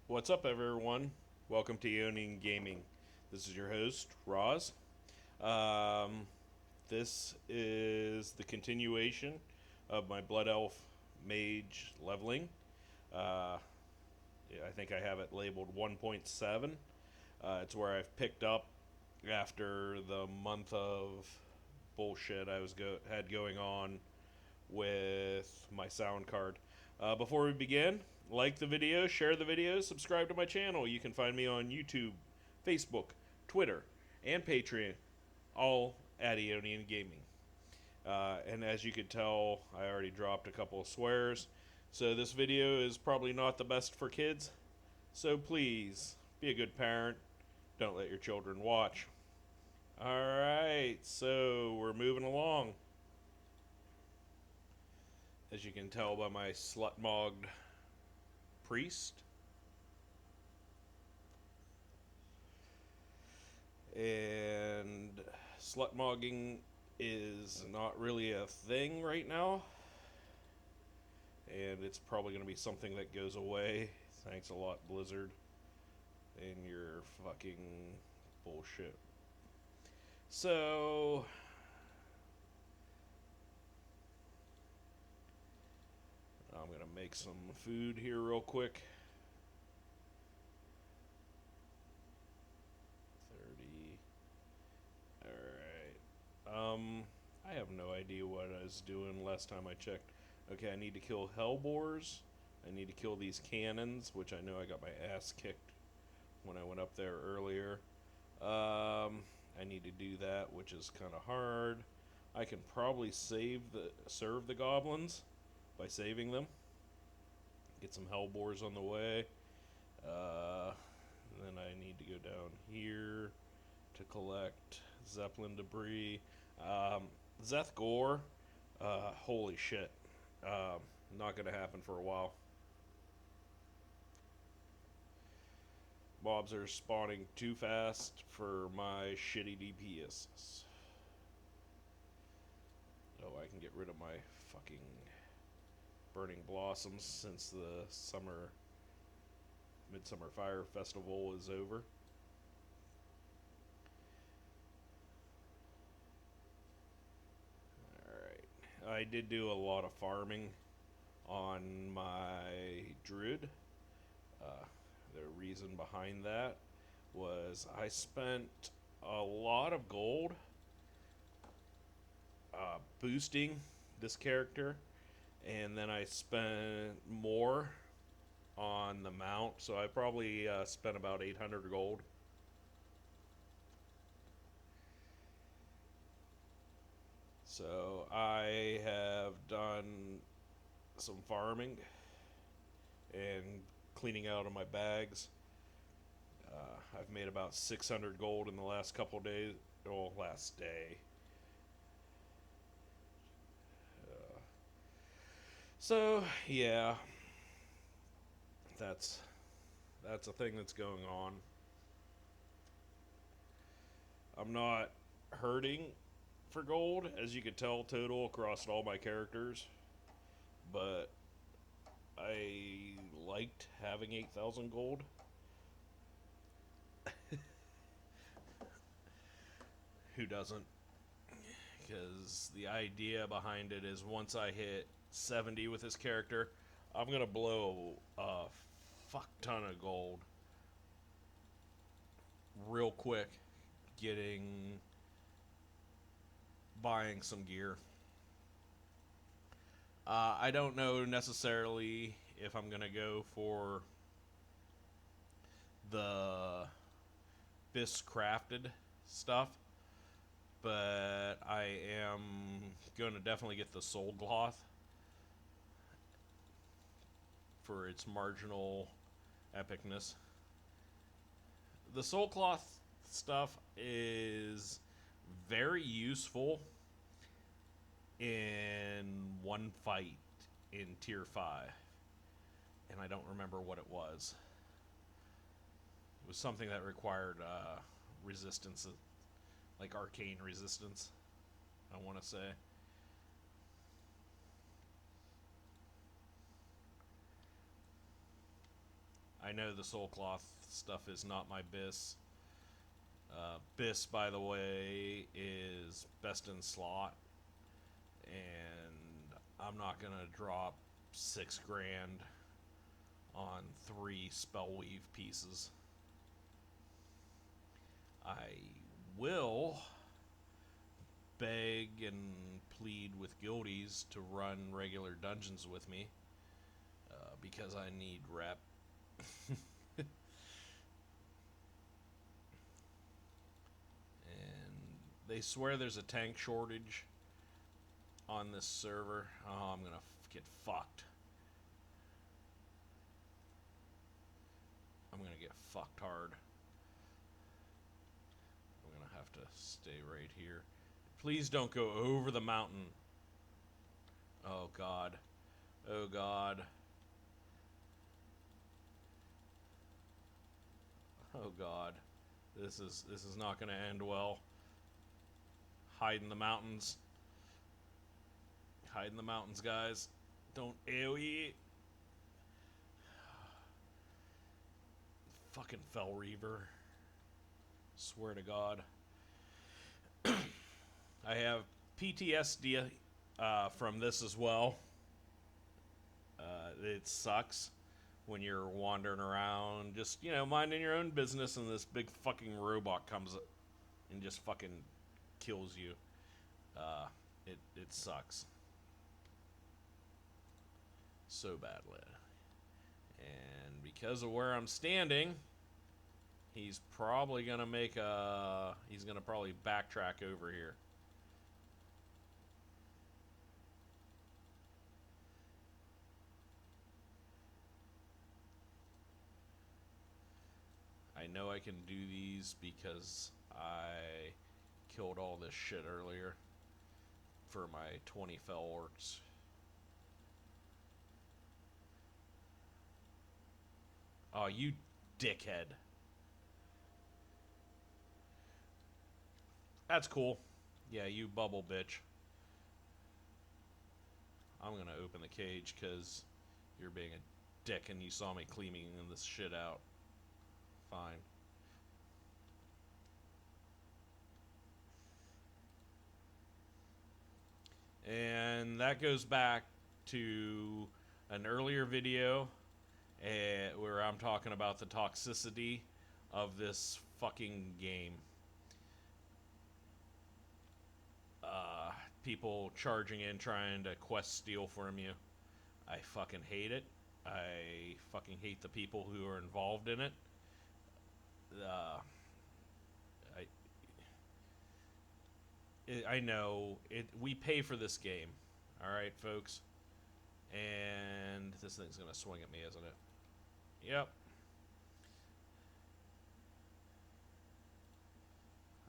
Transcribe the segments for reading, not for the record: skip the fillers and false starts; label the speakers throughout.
Speaker 1: What's up, everyone? Welcome to Eonian Gaming. This is your host, Roz. Um, this is the continuation of my Blood Elf Mage leveling. Uh, I think I have it labeled 1.7. It's where I've picked up after the month of bullshit had going on with my sound card. Before we begin, like the video, share the video, subscribe to my channel. You can find me on YouTube, Facebook, Twitter, and Patreon, all at Eonian Gaming. And as you can tell, I already dropped a couple of swears, so this video is probably not the best for kids. So please, be a good parent. Don't let your children watch. Alright, so we're moving along. As you can tell by my slut-mogged priest. And slut-mogging is not really a thing right now. And it's probably going to be something that goes away. Thanks a lot, Blizzard. And your fucking bullshit. So I'm going to make some food here real quick. 30. Alright. I have no idea what I was doing last time I checked. Okay, I need to kill hellbores. I need to kill these cannons, which I know I got my ass kicked when I went up there earlier. I need to do that, which is kind of hard. I can probably serve the goblins by saving them. Get some hellbores on the way. Then I need to go down here to collect Zeppelin debris. Zeth Gore, holy shit. Not going to happen for a while. Mobs are spawning too fast for my shitty DPS. Oh, I can get rid of my fucking burning blossoms since the Midsummer Fire Festival is over. Alright. I did do a lot of farming on my druid. The reason behind that was I spent a lot of gold boosting this character, and then I spent more on the mount, so I probably spent about 800 gold. So I have done some farming and cleaning out of my bags. I've made about 600 gold in the last couple days, well, last day. So yeah, that's a thing that's going on. I'm not hurting for gold, as you could tell total across all my characters, but I liked having 8,000 gold. Who doesn't? Because the idea behind it is once I hit 70 with this character, I'm going to blow a fuck ton of gold real quick buying some gear. I don't know necessarily if I'm going to go for the Bis crafted stuff, but I am going to definitely get the soul cloth for its marginal epicness. The soul cloth stuff is very useful in one fight in tier 5, and I don't remember what it was. It was something that required resistance, like arcane resistance, I want to say. I know the soul cloth stuff is not my bis. Bis, by the way, is best in slot, and I'm not gonna drop $6,000 on 3 spellweave pieces. I will beg and plead with guildies to run regular dungeons with me because I need rep. And they swear there's a tank shortage on this server. Oh, I'm gonna get fucked. I'm gonna get fucked hard. I'm gonna have to stay right here. Please don't go over the mountain. Oh God. Oh God. Oh God. This is not gonna end well. Hide in the mountains. Hide in the mountains, guys. Don't AoE. Fucking Fell Reaver. Swear to God. I have PTSD from this as well. It sucks when you're wandering around, just, minding your own business, and this big fucking robot comes and just fucking kills you. It sucks. So badly. And because of where I'm standing, he's probably gonna he's gonna probably backtrack over here. I know I can do these because I killed all this shit earlier for my 20 fell orcs. Oh, you dickhead. That's cool. Yeah, you bubble bitch. I'm gonna open the cage because you're being a dick and you saw me cleaning this shit out. Fine. And that goes back to an earlier video where I'm talking about the toxicity of this fucking game. People charging in trying to quest steal from you. I fucking hate it. I fucking hate the people who are involved in it. I know it. We pay for this game, all right, folks. And this thing's gonna swing at me, isn't it? Yep.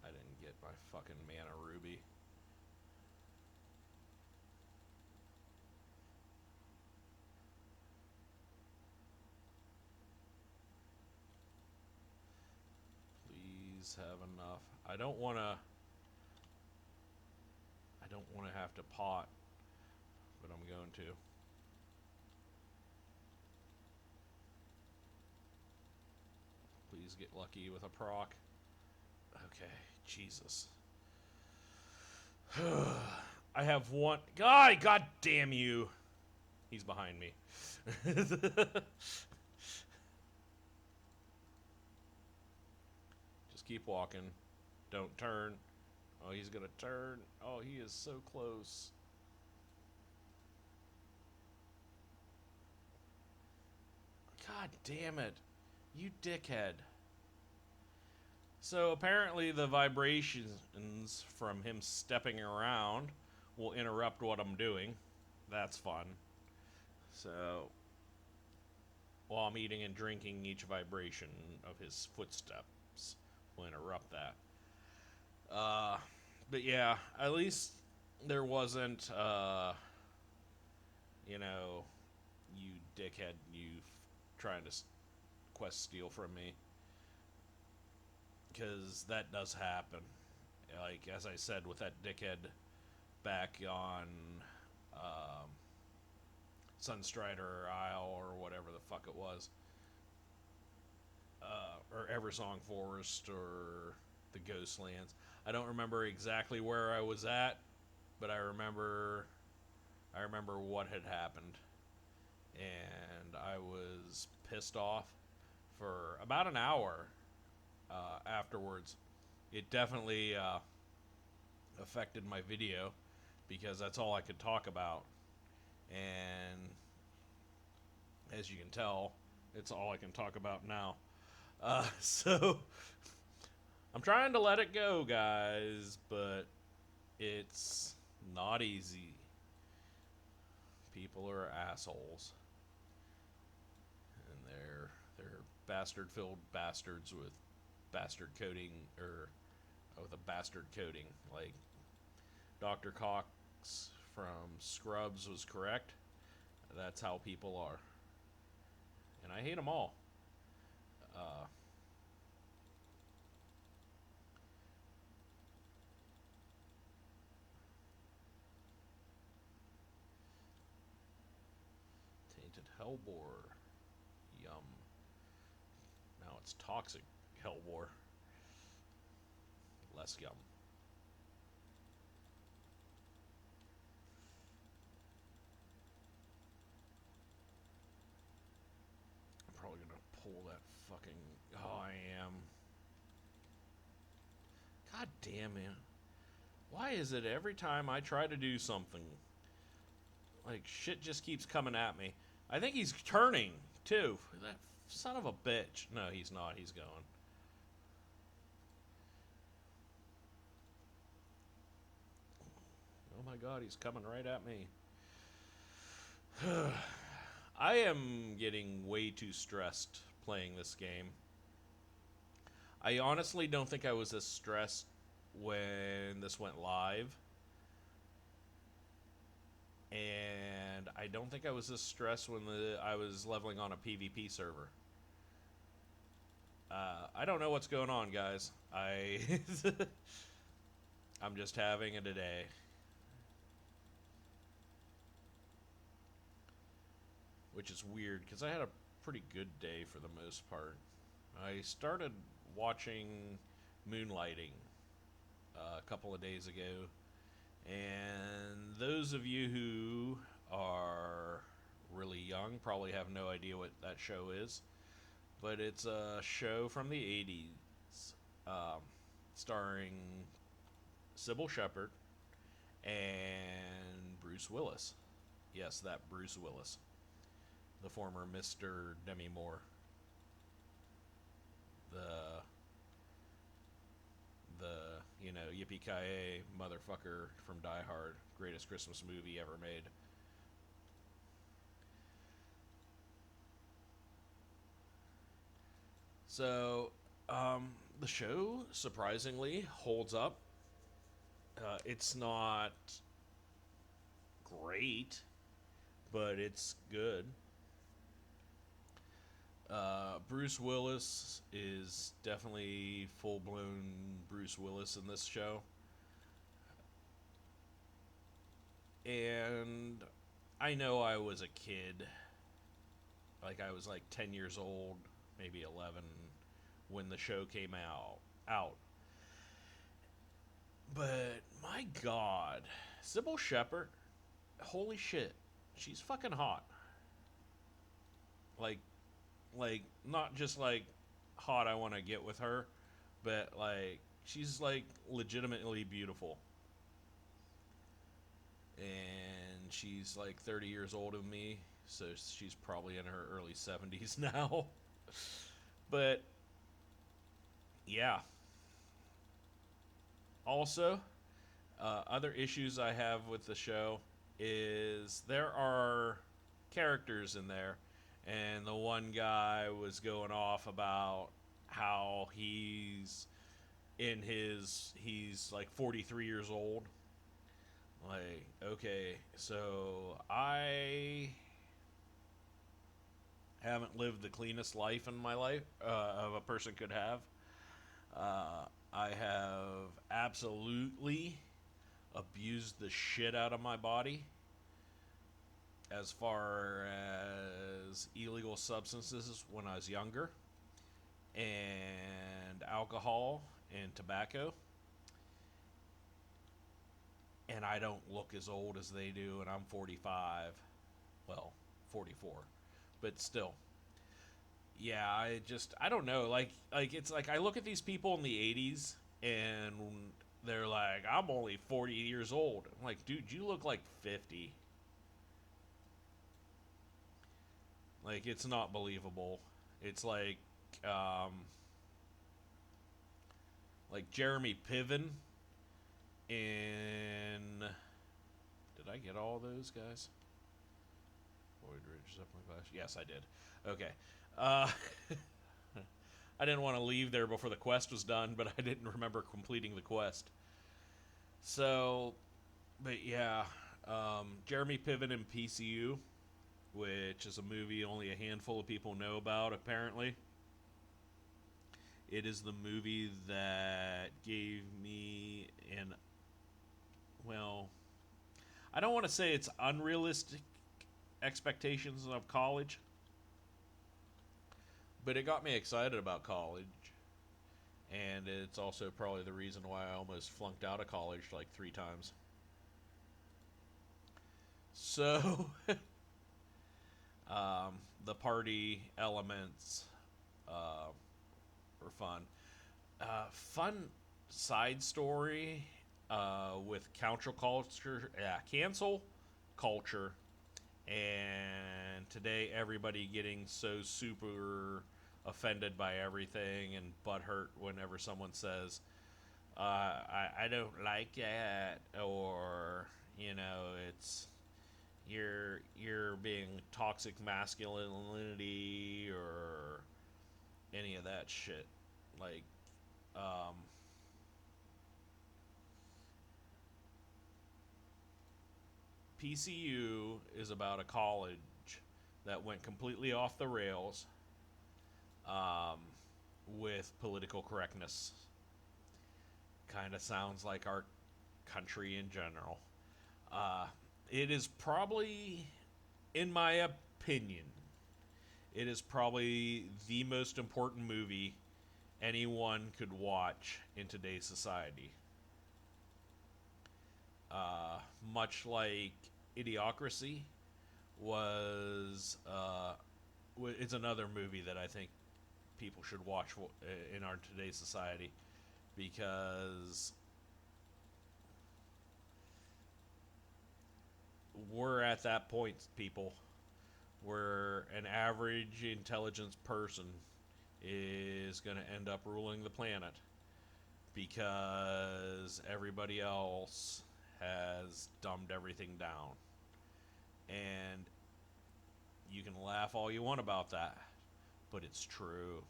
Speaker 1: I didn't get my fucking mana ruby. Please have enough. I don't want to have to pot, but I'm going to. Please get lucky with a proc. Okay, Jesus. I have one. God damn you. He's behind me. Just keep walking. Don't turn. Oh, he's gonna turn. Oh, he is so close. God damn it. You dickhead. So apparently the vibrations from him stepping around will interrupt what I'm doing. That's fun. So while I'm eating and drinking, each vibration of his footsteps will interrupt that. But yeah, at least there wasn't, you dickhead, you trying to quest steal from me. Because that does happen. Like, as I said, with that dickhead back on Sunstrider Isle or whatever the fuck it was. or Eversong Forest or the Ghostlands. I don't remember exactly where I was at, but I remember what had happened, and I was pissed off for about an hour afterwards. It definitely affected my video because that's all I could talk about, and as you can tell, it's all I can talk about now. So I'm trying to let it go, guys, but it's not easy. People are assholes, and they're bastard-filled bastards with bastard coding, or with a bastard coding. Like Dr. Cox from Scrubs was correct. That's how people are, and I hate them all. Uh, Tainted Hellbore. Yum. Now it's Toxic Hellbore. Less yum. I'm probably gonna pull that fucking. Oh, I am. God damn it. Why is it every time I try to do something, like shit just keeps coming at me? I think he's turning too. That son of a bitch. No, he's not. He's going. Oh my god, he's coming right at me. I am getting way too stressed playing this game. I honestly don't think I was this stressed when this went live. And I don't think I was this stressed when I was leveling on a PvP server. I don't know what's going on, guys. I'm just having a day. Which is weird, because I had a pretty good day for the most part. I started watching Moonlighting a couple of days ago. And those of you who are really young probably have no idea what that show is. But it's a show from the 80s starring Sybil Shepherd and Bruce Willis. Yes, that Bruce Willis. The former Mr. Demi Moore. The yippee-ki-yay motherfucker from Die Hard. Greatest Christmas movie ever made. So, the show, surprisingly, holds up. It's not great, but it's good. Bruce Willis is definitely full-blown Bruce Willis in this show. And I know I was a kid. Like, I was like 10 years old, maybe 11, when the show came out. But, my God, Sybil Shepherd, holy shit, she's fucking hot. Like, not just like hot I want to get with her, but like she's like legitimately beautiful. And she's like 30 years older than me, so she's probably in her early 70s now. But yeah. Also, other issues I have with the show is there are characters in there, and the one guy was going off about how he's like 43 years old. Like, okay, so I haven't lived the cleanest life in my life of a person could have. I have absolutely abused the shit out of my body as far as illegal substances when I was younger. and alcohol and tobacco. And I don't look as old as they do, and I'm 45. Well, 44. But still. Yeah, I don't know. Like it's like I look at these people in the 80s and they're like, I'm only 40 years old. I'm like, dude, you look like 50. Like, it's not believable. It's um, like Jeremy Piven in. Did I get all those guys? Void Ridge, up my class. Yes, I did. Okay. Uh, I didn't want to leave there before the quest was done, but I didn't remember completing the quest. So, but yeah, Jeremy Piven in PCU, which is a movie only a handful of people know about, apparently. It is the movie that gave me an, well, I don't want to say it's unrealistic expectations of college, but it got me excited about college. And it's also probably the reason why I almost flunked out of college like 3 times. So, the party elements uh, were fun. Fun side story with cancel culture, and today everybody getting so super offended by everything and butthurt whenever someone says, I don't like that, or it's you're being toxic masculinity or any of that shit. Like, um, PCU is about a college that went completely off the rails um, with political correctness. Kind of sounds like our country in general. Uh, it is probably, in my opinion, it is probably the most important movie anyone could watch in today's society. Uh, Much like Idiocracy was, it's another movie that I think people should watch in our today's society, because we're at that point, people, where an average intelligence person is going to end up ruling the planet because everybody else has dumbed everything down. And you can laugh all you want about that, but it's true.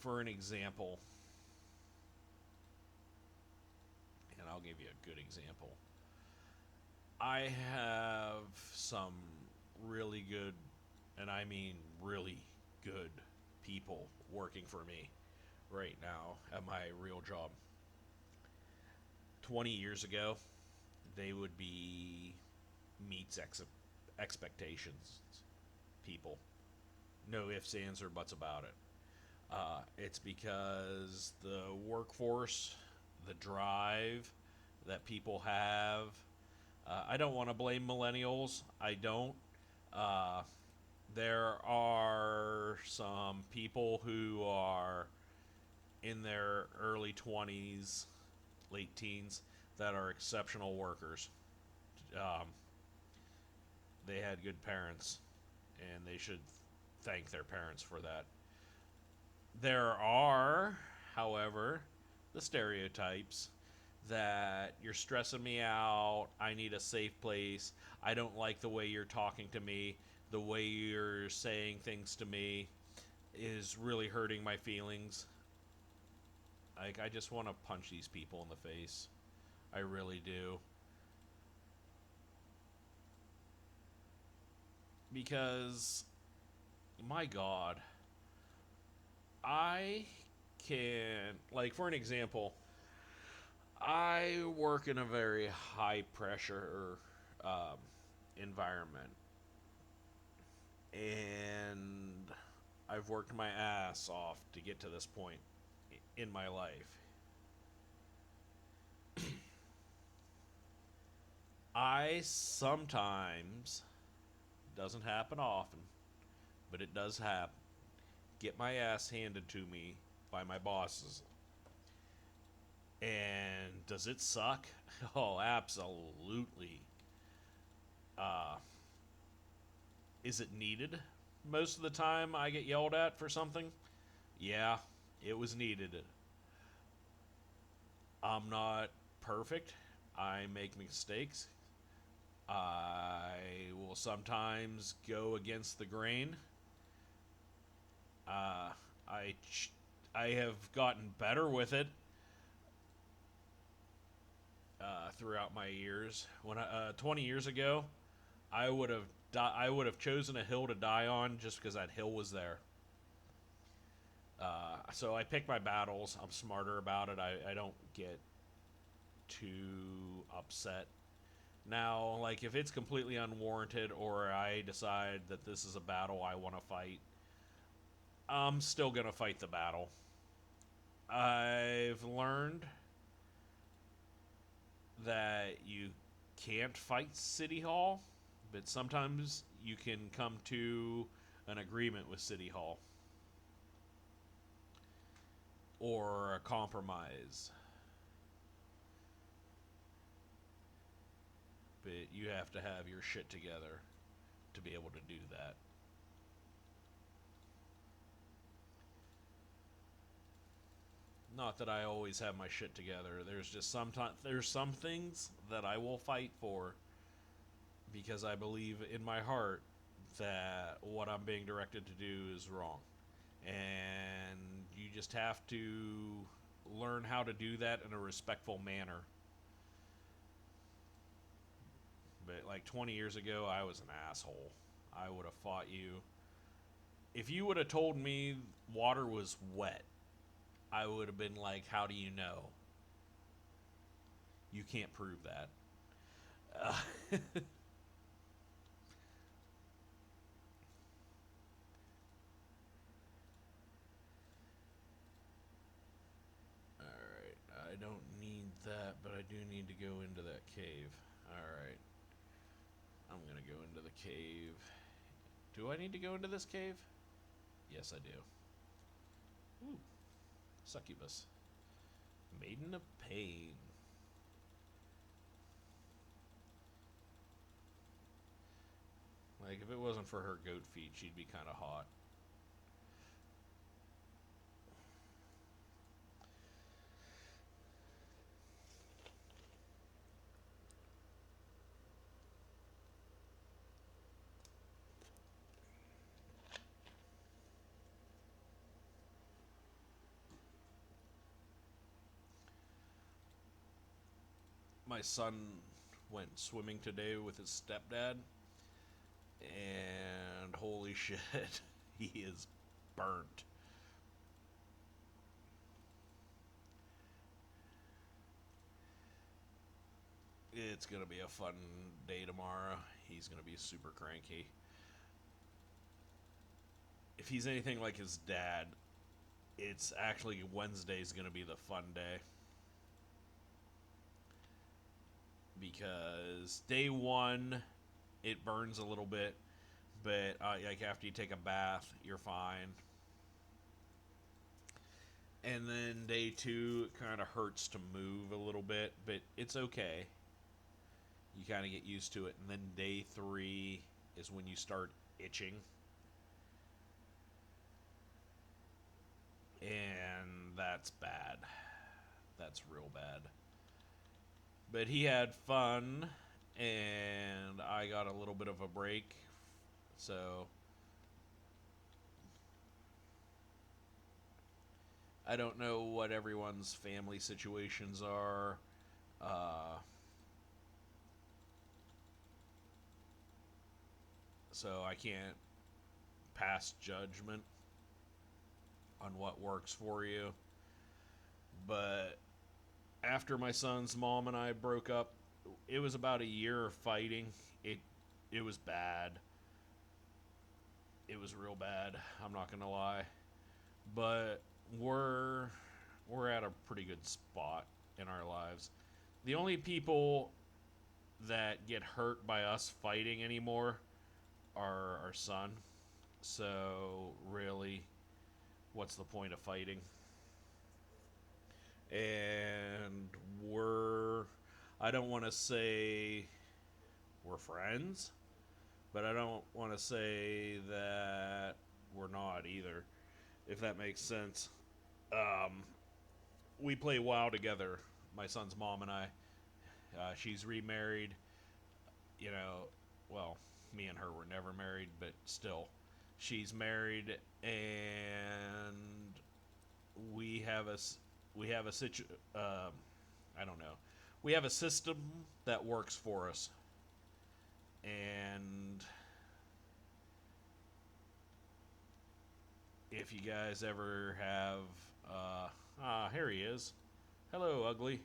Speaker 1: For an example, and I'll give you a good example, I have some really good, and I mean really good, people working for me right now at my real job. 20 years ago, they would be meets expectations people. No ifs, ands, or buts about it. It's because the workforce, the drive that people have. I don't want to blame millennials. I don't. Uh, there are some people who are in their early 20s, late teens, that are exceptional workers. Um, they had good parents, and they should thank their parents for that. There are, however, the stereotypes that you're stressing me out, I need a safe place, I don't like the way you're talking to me, the way you're saying things to me is really hurting my feelings. Like, I just want to punch these people in the face. I really do. Because, my God, I can, like, for an example, I work in a very high pressure um, environment, and I've worked my ass off to get to this point in my life. I sometimes, doesn't happen often, but it does happen, get my ass handed to me by my bosses. And does it suck? Oh, absolutely. Uh, is it needed? Most of the time I get yelled at for something. Yeah, it was needed. I'm not perfect. I make mistakes. I will sometimes go against the grain. Uh, I I have gotten better with it throughout my years. When 20 years ago, I would have chosen a hill to die on just because that hill was there. So I pick my battles. I'm smarter about it. I don't get too upset. Now, like if it's completely unwarranted or I decide that this is a battle I want to fight, I'm still going to fight the battle. I've learned that you can't fight City Hall, but sometimes you can come to an agreement with City Hall or a compromise. But you have to have your shit together to be able to do that. Not that I always have my shit together. There's some things that I will fight for because I believe in my heart that what I'm being directed to do is wrong. And you just have to learn how to do that in a respectful manner. But like 20 years ago, I was an asshole. I would have fought you. If you would have told me water was wet, I would have been like, how do you know? You can't prove that. Uh, Alright, I don't need that, but I do need to go into that cave. Alright, I'm gonna go into the cave. Do I need to go into this cave? Yes, I do. Ooh, succubus. Maiden of Pain. Like, if it wasn't for her goat feet, she'd be kind of hot. My son went swimming today with his stepdad, and holy shit, he is burnt. It's gonna be a fun day tomorrow. He's gonna be super cranky. If he's anything like his dad, it's actually Wednesday's gonna be the fun day. Because day one, it burns a little bit, but like after you take a bath, you're fine. And then day two, it kind of hurts to move a little bit, but it's okay. You kind of get used to it. And then day three is when you start itching. And that's bad. That's real bad. But he had fun, and I got a little bit of a break. So I don't know what everyone's family situations are. So I can't pass judgment on what works for you. But after my son's mom and I broke up, it was about a year of fighting. It was bad. it was real bad. I'm not gonna lie, but we're we're at a pretty good spot in our lives. The only people that get hurt by us fighting anymore are our son. So really, what's the point of fighting? And we're I don't want to say we're friends, but I don't want to say that we're not either, if that makes sense. Um, we play WoW together, my son's mom and I. She's remarried, you know, well, me and her were never married, but still, she's married, and we have a we have a I don't know, we have a system that works for us, and if you guys ever have, here he is. Hello, ugly.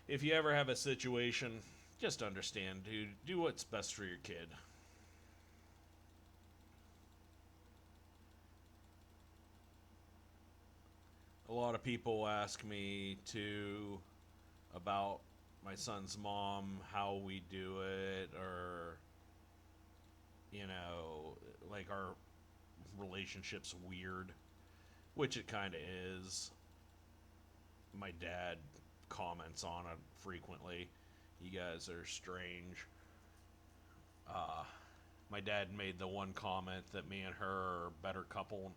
Speaker 1: If you ever have a situation, just understand, dude. Do what's best for your kid. A lot of people ask me to about my son's mom, how we do it, or like our relationship's weird, which it kind of is. My dad comments on it frequently. You guys are strange. Uh, my dad made the one comment that me and her are a better couple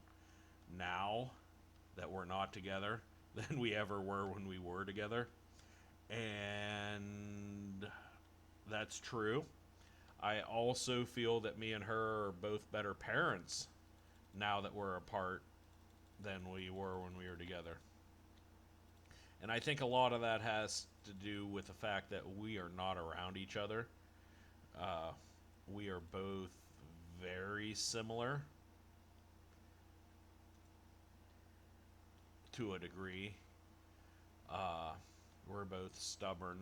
Speaker 1: now that we're not together than we ever were when we were together. And that's true. I also feel that me and her are both better parents now that we're apart than we were when we were together. And I think a lot of that has to do with the fact that we are not around each other. Uh, we are both very similar to a degree. Uh, we're both stubborn,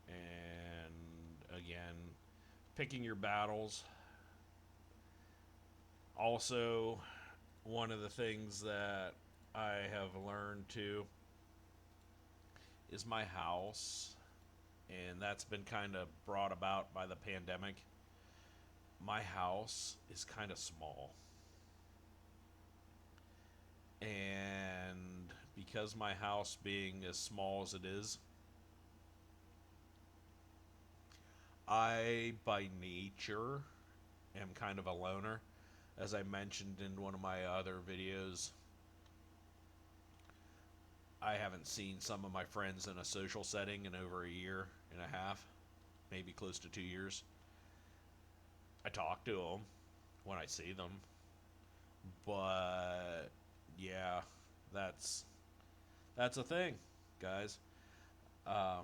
Speaker 1: and again, picking your battles. Also, one of the things that I have learned too is my house, and that's been kind of brought about by the pandemic. My house is kind of small. And because my house being as small as it is, I, by nature, am kind of a loner. As I mentioned in one of my other videos, I haven't seen some of my friends in a social setting in over a year and a half, maybe close to 2 years. I talk to them when I see them, but yeah, that's a thing, guys. Uh,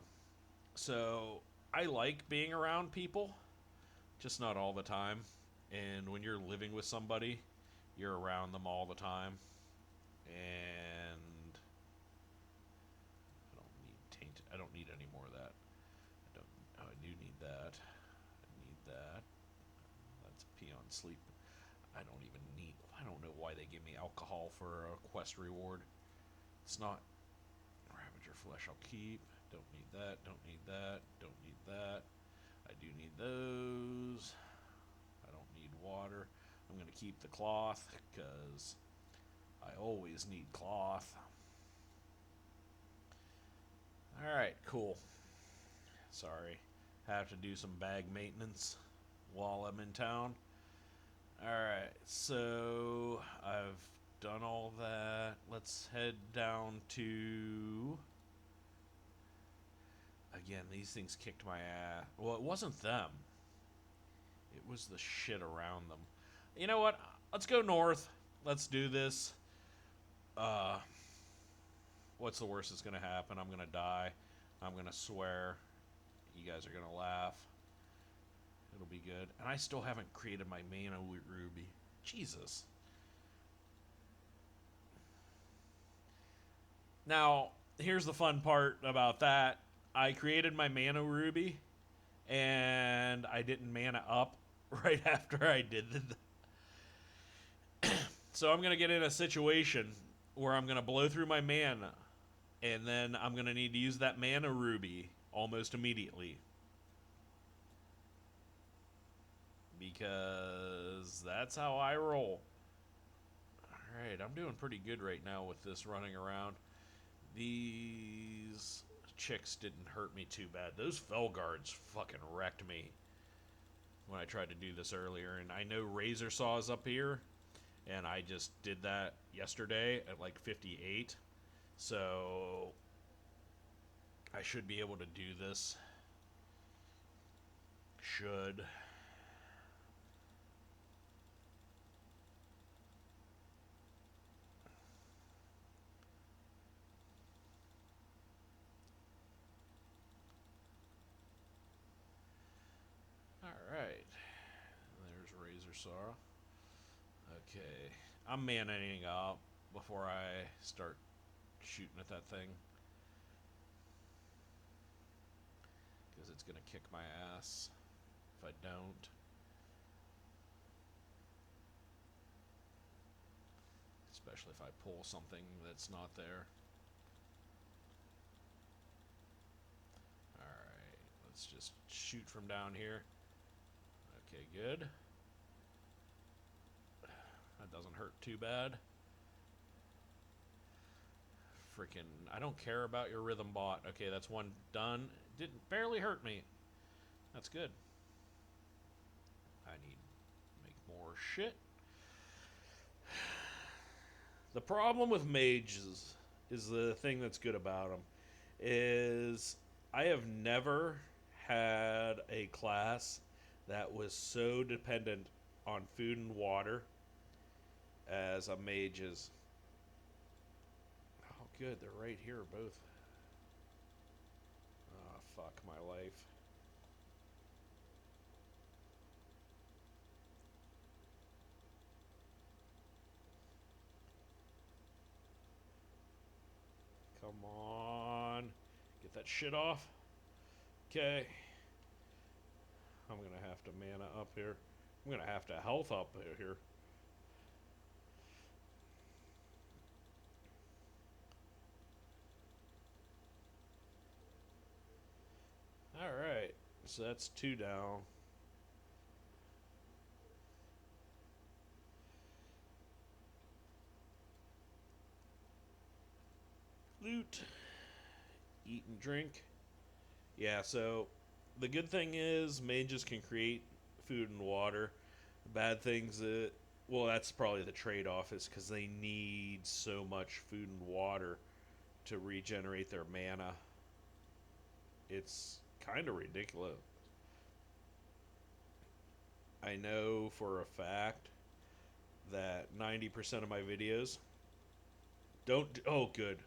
Speaker 1: so I like being around people, just not all the time. And when you're living with somebody, you're around them all the time. And I don't need any more of that. I don't. Oh, I do need that. I need that. That's peon sleep. I don't even need. I don't know why they give me alcohol for a quest reward. It's not. Ravager flesh I'll keep. Don't need that. Don't need that. Don't need that. I do need those. I don't need water. I'm going to keep the cloth because I always need cloth. Alright, cool. Sorry. Have to do some bag maintenance while I'm in town. Alright, so I've done all that. Let's head down to... Again, these things kicked my ass. Well, it wasn't them. It was the shit around them. You know what? Let's go north. Let's do this. What's the worst that's going to happen? I'm going to die. I'm going to swear. You guys are going to laugh. It'll be good. And I still haven't created my mana ruby. Jesus. Now, here's the fun part about that. I created my mana ruby, and I didn't mana up right after I did So I'm going to get in a situation where I'm going to blow through my mana, and then I'm going to need to use that mana ruby almost immediately. Because that's how I roll. Alright, I'm doing pretty good right now with this running around. These chicks didn't hurt me too bad. Those fell guards fucking wrecked me when I tried to do this earlier. And I know Razor Saw is up here, and I just did that yesterday at like 58. So I should be able to do this. Should. Alright. There's Razor Saw. Okay. I'm manning up before I start shooting at that thing. Because it's going to kick my ass if I don't. Especially if I pull something that's not there. Alright, let's just shoot from down here. Okay, good. That doesn't hurt too bad. Freaking, I don't care about your rhythm bot. Okay, that's one done. Didn't barely hurt me. That's good. I need to make more shit. The problem with mages is the thing that's good about them is I have never had a class that was so dependent on food and water as a mage is. Oh, good. They're right here, both. Oh, fuck my life. Come on. Get that shit off. Okay. I'm going to have to mana up here. I'm going to have to health up here. Alright. So that's 2 down. Loot. Eat and drink. Yeah, so the good thing is mages can create food and water. The bad things that, well, that's probably the trade-off is because they need so much food and water to regenerate their mana. It's kind of ridiculous. I know for a fact that 90% of my videos don't. Oh, good.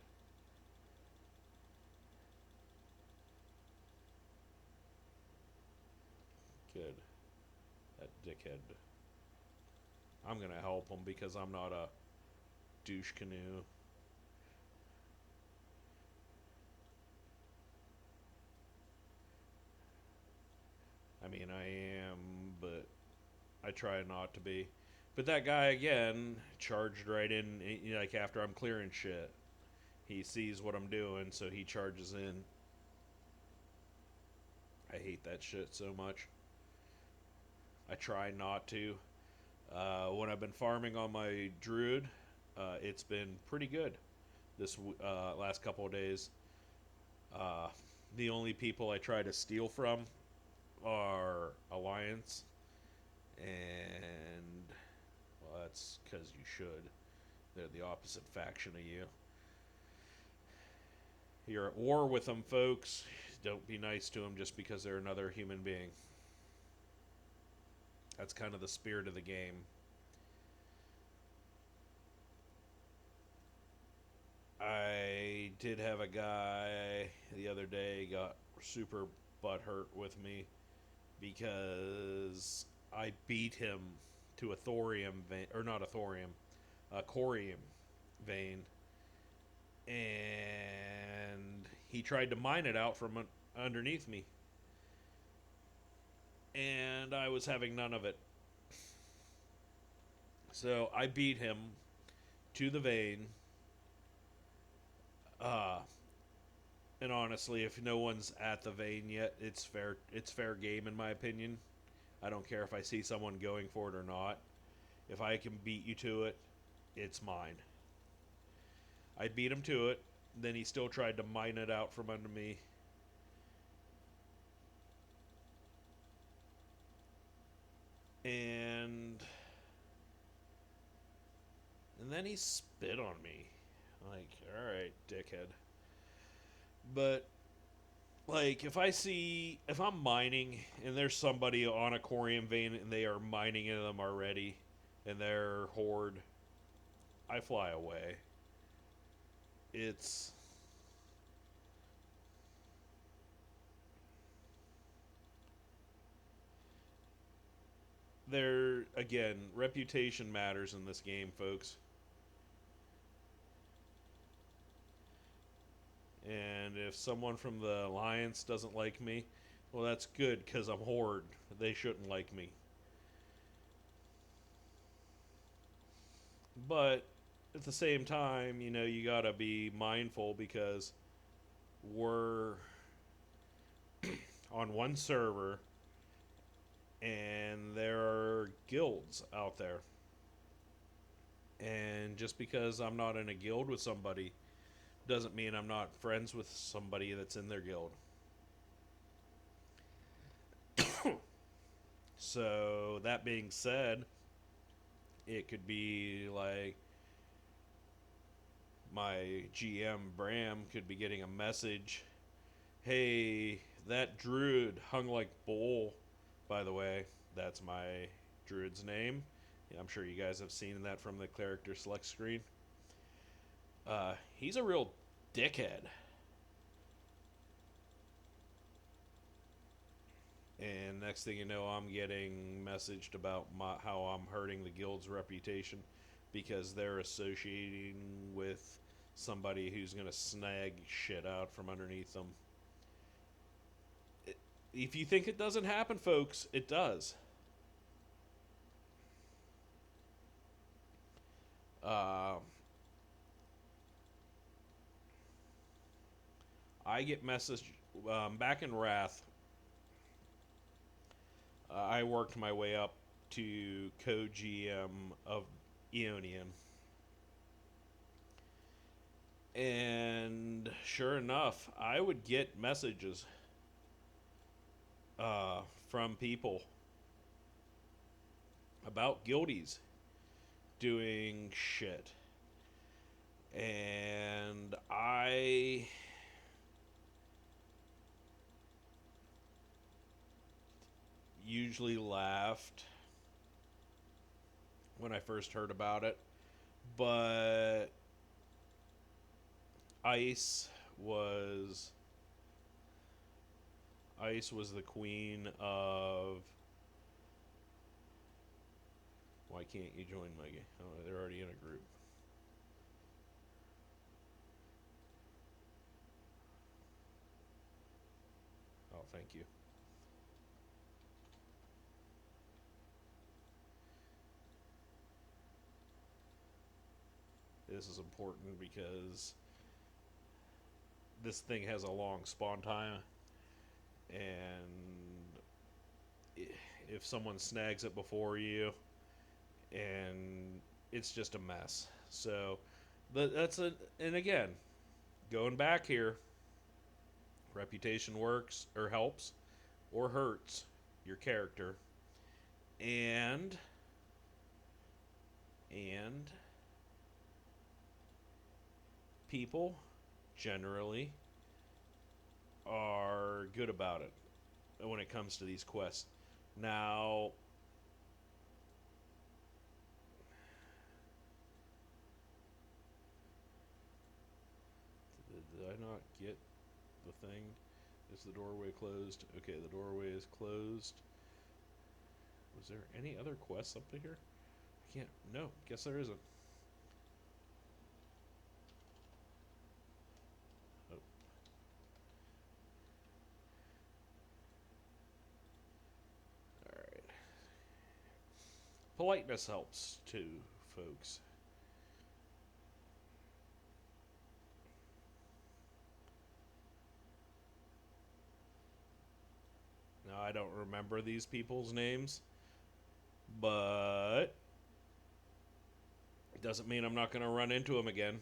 Speaker 1: Good. That dickhead. I'm going to help him because I'm not a douche canoe. I mean, I am, but I try not to be. But that guy, again, charged right in, like, after I'm clearing shit. He sees what I'm doing, so he charges in. I hate that shit so much. I try not to. When I've been farming on my druid, it's been pretty good this last couple of days. The only people I try to steal from are Alliance, and, well, that's because you should. They're the opposite faction of you. You're at war with them, folks. Don't be nice to them just because they're another human being. That's kind of the spirit of the game. I did have a guy the other day got super butthurt with me because I beat him to a thorium vein, or not a thorium, a corium vein, and he tried to mine it out from underneath me, and I was having none of it. So I beat him to the vein. Uh, and honestly, if no one's at the vein yet, it's fair. It's fair game in my opinion. I don't care if I see someone going for it or not. If I can beat you to it, it's mine. I beat him to it. Then he still tried to mine it out from under me. And then he spit on me. Like, all right, dickhead. But like, if I'm mining and there's somebody on a corium vein and they are mining in them already, and they're horde, I fly away. It's there again. Reputation matters in this game, folks. And if someone from the alliance doesn't like me, well, that's good because I'm horde. They shouldn't like me. But at the same time, you gotta be mindful because we're on one server and there are guilds out there. And just because I'm not in a guild with somebody doesn't mean I'm not friends with somebody that's in their guild. So, that being said, it could be like my GM Bram could be getting a message. Hey, that druid hung like bull. By the way, that's my druid's name. Yeah, I'm sure you guys have seen that from the character select screen. He's a real dickhead. And next thing you know, I'm getting messaged about how I'm hurting the guild's reputation because they're associating with somebody who's going to snag shit out from underneath them. If you think it doesn't happen, folks, it does. I get messaged back in Wrath. I worked my way up to co-GM of Eonian. And sure enough, I would get messages from people about guildies doing shit. And I usually laughed when I first heard about it, but Ice was the queen of. Why can't you join my game? Oh, they're already in a group. Oh, thank you. This is important because this thing has a long spawn time, and if someone snags it before you, and it's just a mess. So and again, going back here, reputation works or helps or hurts your character, and people generally are good about it when it comes to these quests. Now, did I not get the thing? Is the doorway closed? Okay, the doorway is closed. Was there any other quests up here? I can't. No, guess there isn't. Oh. Alright. politeness helps too, folks. Now, I don't remember these people's names, but it doesn't mean I'm not going to run into them again.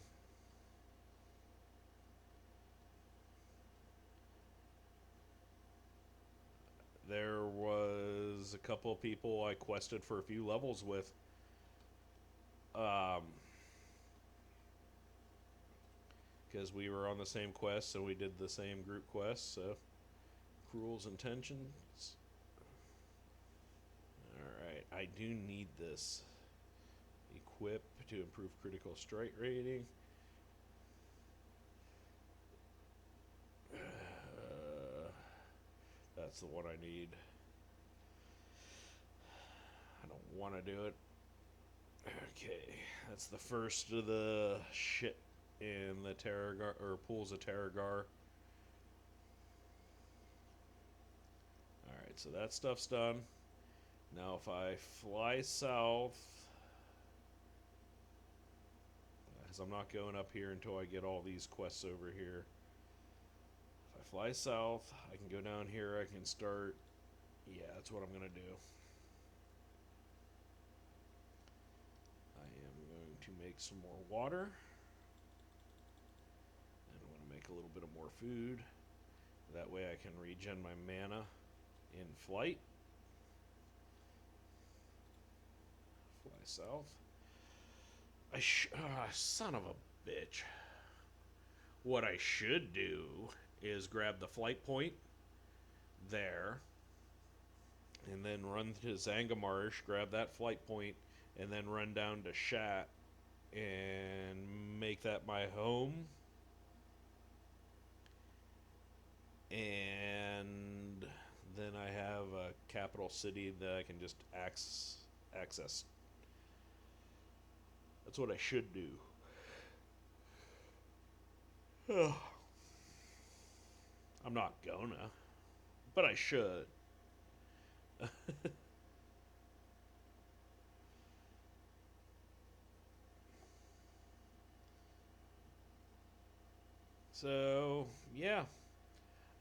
Speaker 1: There was a couple of people I quested for a few levels with. Because we were on the same quest, so we did the same group quest, so cruel's intentions. Alright, I do need this. Equip to improve critical strike rating. That's the one I need. I don't want to do it. Okay, that's the first of the shit in the Terragar, or pools of Terragar. Alright, so that stuff's done. Now if I fly south, because I'm not going up here until I get all these quests over here. If I fly south, I can go down here, I can start. Yeah, that's what I'm going to do. I am going to make some more water. And I'm going to make a little bit of more food. That way I can regen my mana in flight. Fly south. Son of a bitch. What I should do is grab the flight point there, and then run to Zangamarsh, grab that flight point, and then run down to Shat and make that my home. And then I have a capital city that I can just access. That's what I should do. I'm not gonna, but I should. So, yeah.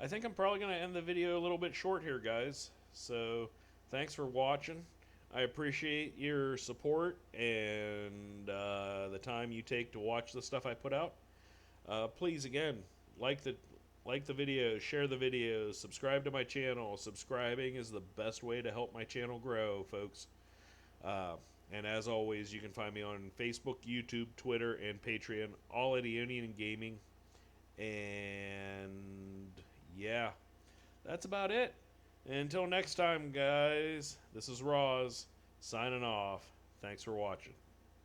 Speaker 1: I think I'm probably going to end the video a little bit short here, guys. So, thanks for watching. I appreciate your support and the time you take to watch the stuff I put out. Please, again, like the video, share the videos, subscribe to my channel. Subscribing is the best way to help my channel grow, folks. And as always, you can find me on Facebook, YouTube, Twitter, and Patreon, all at Eonian Gaming. And yeah, that's about it. Until next time, guys, this is Roz signing off. Thanks for watching.